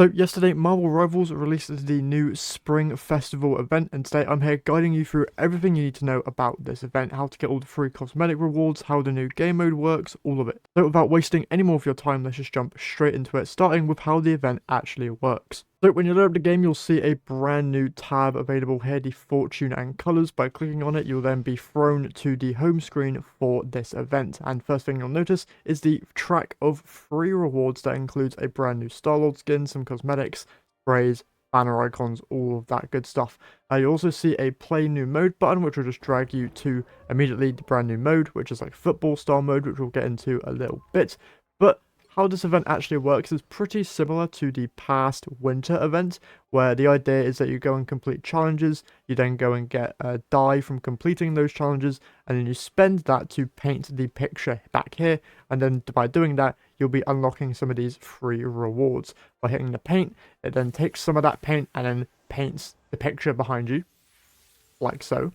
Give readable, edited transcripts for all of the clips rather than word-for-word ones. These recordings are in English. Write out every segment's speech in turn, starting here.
So yesterday, Marvel Rivals released the new Spring Festival event, and today I'm here guiding you through everything you need to know about this event, how to get all the free cosmetic rewards, how the new game mode works, all of it. So without wasting any more of your time, let's just jump straight into it, starting with how the event actually works. So when you load up the game, you'll see a brand new tab available here, the Fortune and Colors. By clicking on it, you'll then be thrown to the home screen for this event. And first thing you'll notice is the track of free rewards that includes a brand new Star-Lord skin, some cosmetics, sprays, banner icons, all of that good stuff. You also see a play new mode button, which will just drag you to immediately the brand new mode, which is like football style mode, which we'll get into a little bit. But how this event actually works is pretty similar to the past winter event, where the idea is that you go and complete challenges, you then go and get a dye from completing those challenges, and then you spend that to paint the picture back here, and then by doing that, you'll be unlocking some of these free rewards. By hitting the paint, it then takes some of that paint and then paints the picture behind you, like so.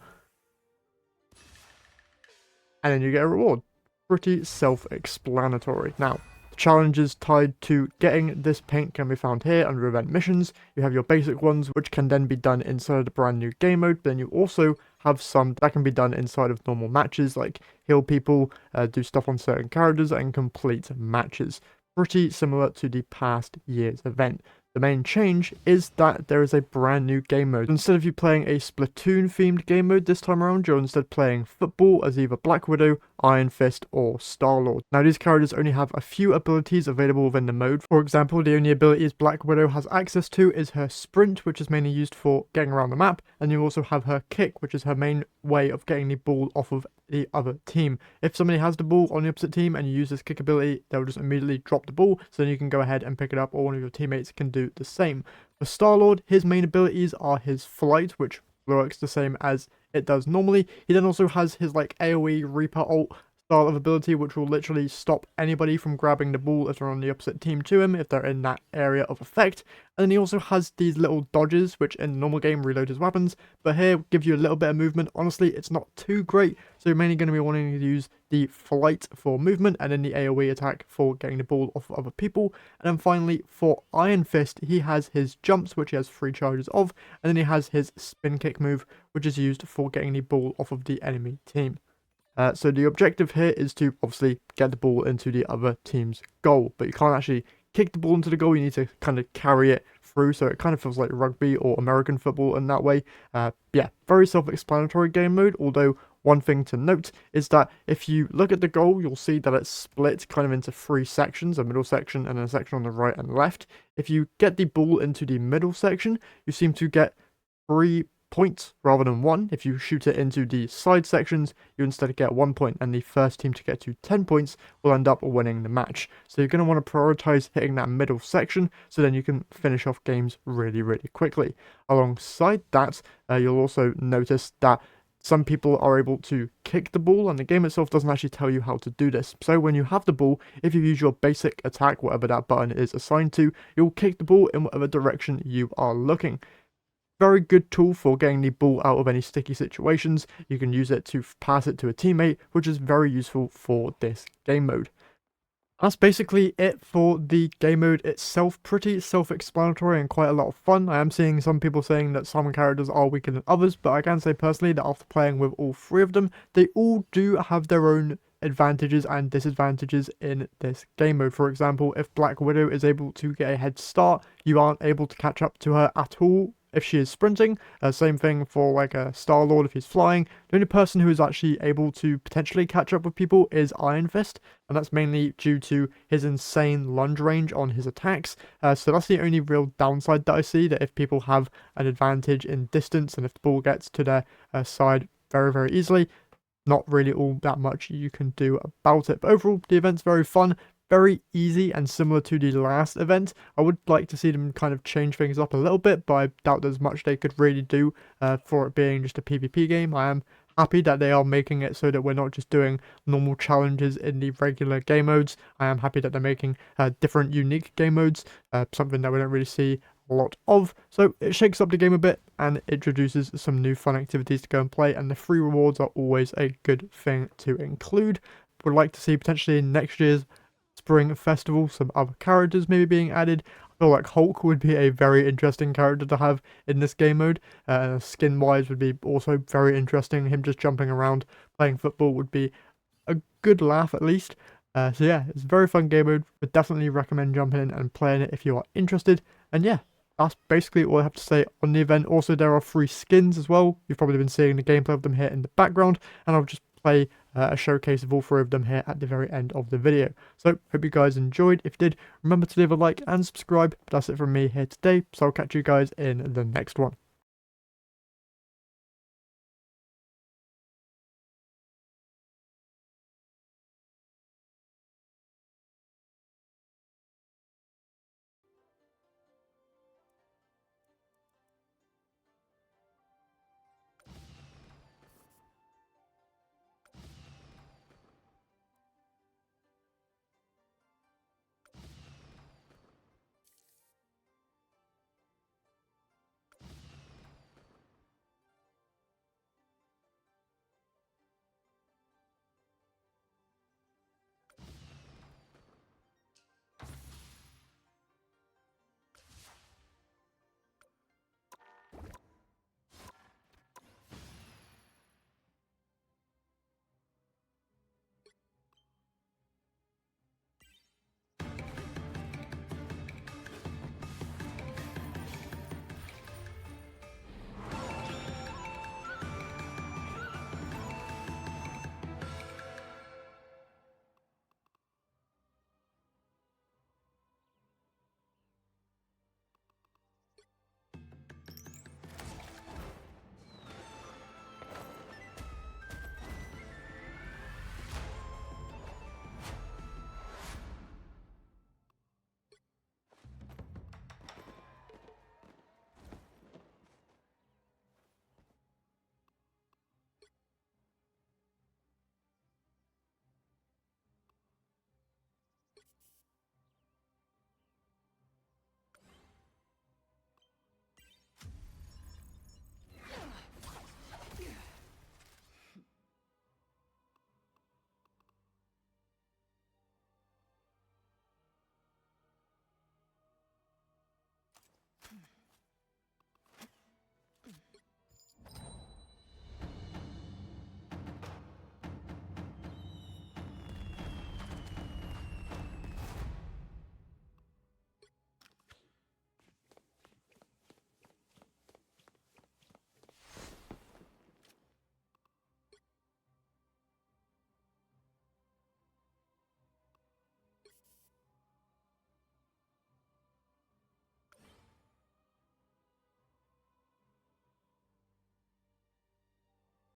And then you get a reward. Pretty self-explanatory. Now, challenges tied to getting this paint can be found here under event missions. You have your basic ones, which can then be done inside of the brand new game mode. Then you also have some that can be done inside of normal matches, like heal people, do stuff on certain characters, and complete matches. Pretty similar to the past year's event. The main change is that there is a brand new game mode. Instead of you playing a Splatoon themed game mode this time around, you're instead playing football as either Black Widow, Iron Fist, or Star-Lord. Now these characters only have a few abilities available within the mode. For example, the only abilities Black Widow has access to is her sprint, which is mainly used for getting around the map, and you also have her kick, which is her main way of getting the ball off of the other team. If somebody has the ball on the opposite team and you use this kick ability, they'll just immediately drop the ball, so then you can go ahead and pick it up, or one of your teammates can do the same. For Star-Lord, his main abilities are his flight, which works the same as it does normally. He then also has his like AoE Reaper ult style of ability, which will literally stop anybody from grabbing the ball if they're on the opposite team to him, if they're in that area of effect. And then he also has these little dodges, which in the normal game reload his weapons, but here give you a little bit of movement. Honestly, it's not too great, so you're mainly going to be wanting to use the flight for movement, and then the AoE attack for getting the ball off of other people. And then finally, for Iron Fist, he has his jumps, which he has 3 charges of, and then he has his spin kick move, which is used for getting the ball off of the enemy team. So the objective here is to obviously get the ball into the other team's goal, but you can't actually kick the ball into the goal. You need to kind of carry it through, so it kind of feels like rugby or American football in that way. Yeah, very self-explanatory game mode, although one thing to note is that if you look at the goal, you'll see that it's split kind of into 3 sections, a middle section and a section on the right and left. If you get the ball into the middle section, you seem to get 3 points rather than 1. If you shoot it into the side sections, you instead get 1 point, and the first team to get to 10 points will end up winning the match. So you're going to want to prioritize hitting that middle section, so then you can finish off games really, really quickly. Alongside that, you'll also notice that some people are able to kick the ball, and the game itself doesn't actually tell you how to do this. So when you have the ball, if you use your basic attack, whatever that button is assigned to, you'll kick the ball in whatever direction you are looking. Very good tool for getting the ball out of any sticky situations. You can use it to pass it to a teammate, which is very useful for this game mode. That's basically it for the game mode itself. Pretty self-explanatory and quite a lot of fun. I am seeing some people saying that some characters are weaker than others, but I can say personally that after playing with all 3 of them, they all do have their own advantages and disadvantages in this game mode. For example, if Black Widow is able to get a head start, you aren't able to catch up to her at all if she is sprinting. Same thing for like a Star-Lord if he's flying. The only person who is actually able to potentially catch up with people is Iron Fist, and that's mainly due to his insane lunge range on his attacks. So that's the only real downside that I see, that if people have an advantage in distance and if the ball gets to their side very, very easily, not really all that much you can do about it. But overall, the event's very fun, very easy, and similar to the last event. I would like to see them kind of change things up a little bit, but I doubt there's much they could really do for it being just a PvP game. I am happy that they are making it so that we're not just doing normal challenges in the regular game modes. I am happy that they're making different unique game modes, something that we don't really see a lot of. So it shakes up the game a bit and introduces some new fun activities to go and play, and the free rewards are always a good thing to include. Would like to see potentially in next year's Spring Festival some other characters maybe being added. feel like Hulk would be a very interesting character to have in this game mode. Skin wise would be also very interesting. Him just jumping around playing football would be a good laugh at least. So yeah, it's a very fun game mode. Would definitely recommend jumping in and playing it if you are interested. And yeah, that's basically all I have to say on the event. Also, there are free skins as well. You've probably been seeing the gameplay of them here in the background, and I'll just play a showcase of all three of them here at the very end of the video. So, hope you guys enjoyed. If you did, remember to leave a like and subscribe. But that's it from me here today, so I'll catch you guys in the next one.